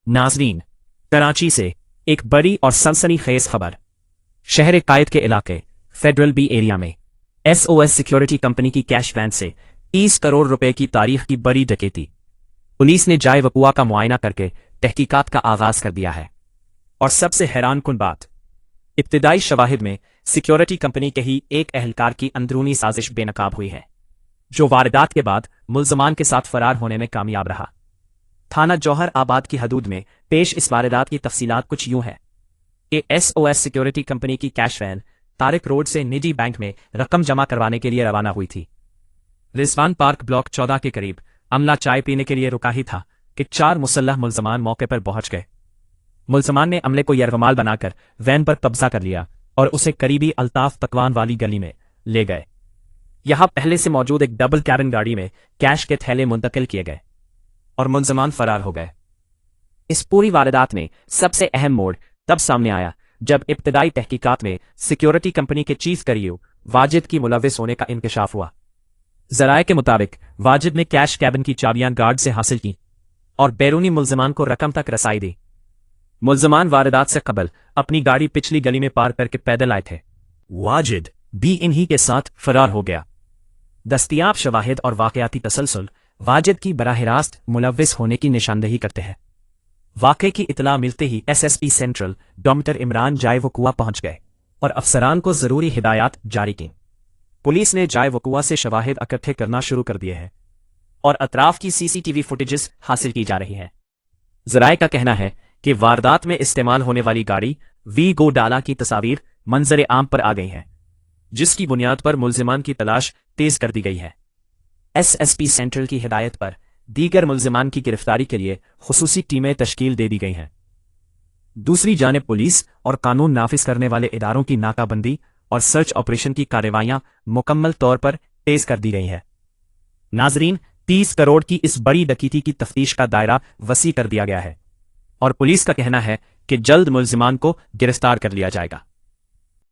नाज़रीन, कराची से एक बड़ी और सनसनीखेज खबर। शहर कायद के इलाके फेडरल बी एरिया में एसओएस सिक्योरिटी कंपनी की कैश वैन से 30 करोड़ रुपए की तारीख की बड़ी डकैती। पुलिस ने जाए वकुआ का मुआयना करके तहकीकात का आगाज कर दिया है। और सबसे हैरान कुन बात, इब्तिदाई शवाहिद में सिक्योरिटी कंपनी के ही एक अहलकार की अंदरूनी साजिश बेनकाब हुई है, जो वारदात के बाद मुल्ज़मान के साथ फरार होने में कामयाब रहा। थाना जौहर आबाद की हदूद में पेश इस वारदात की तफसीलात कुछ यूं है कि एसओएस सिक्योरिटी कंपनी की कैश वैन तारिक रोड से निजी बैंक में रकम जमा करवाने के लिए रवाना हुई थी। रिजवान पार्क ब्लॉक 14 के करीब अमला चाय पीने के लिए रुका ही था कि 4 मुसल्लह मुल्ज़मान मौके पर पहुंच गए। मुल्ज़मान ने अमले को यरगमाल बनाकर वैन पर कब्जा कर लिया और उसे करीबी अल्ताफ पकवान वाली गली में ले गए। यहां पहले से मौजूद एक डबल कैबिन गाड़ी में कैश के थैले मुंतकिल किए गए और मुल्ज़मान फरार हो गए। इस पूरी वारदात में सबसे अहम मोड़ तब सामने आया जब इब्तिदाई तहकीकात में सिक्योरिटी कंपनी के चीफ करीब वाजिद की मुलविस होने का इंकशाफ हुआ। जराये के मुताबिक वाजिद ने कैश कैबिन की चाबियां गार्ड से हासिल की और बैरूनी मुल्ज़मान को रकम तक रसाई दी। मुल्ज़मान वारदात से कबल अपनी गाड़ी पिछली गली में पार करके पैदल आए थे। वाजिद भी इन्हीं के साथ फरार हो गया। दस्तयाब शवाहिद और वाकयाती तसलसल वाजिद की बराह रास्त मुलविस होने की निशानदही करते हैं। वाक़े की इतला मिलते ही एसएसपी सेंट्रल डॉक्टर इमरान जाए वकुआ पहुंच गए और अफसरान को जरूरी हिदायत जारी की। पुलिस ने जाए वकुआ से शवाहिद इकट्ठे करना शुरू कर दिए हैं और अतराफ की सीसीटीवी फुटेजेस हासिल की जा रही है। जराये का कहना है कि वारदात में इस्तेमाल होने वाली गाड़ी वी गो डाला की तस्वीर मंजर आम पर आ गई है, जिसकी बुनियाद पर मुल्ज़िमान की तलाश तेज कर दी गई है। एसएसपी सेंट्रल की हिदायत पर दीगर मुल्ज़िमान की गिरफ्तारी के लिए खुसूसी टीमें तश्कील दे दी गई हैं। दूसरी जानिब पुलिस और कानून नाफिज करने वाले इदारों की नाकाबंदी और सर्च ऑपरेशन की कार्रवाइयां मुकम्मल तौर पर तेज कर दी गई हैं। नाजरीन, 30 करोड़ की इस बड़ी डकैती की तफ्तीश का दायरा वसी कर दिया गया है और पुलिस का कहना है कि जल्द मुल्ज़िमान को गिरफ्तार कर लिया जाएगा।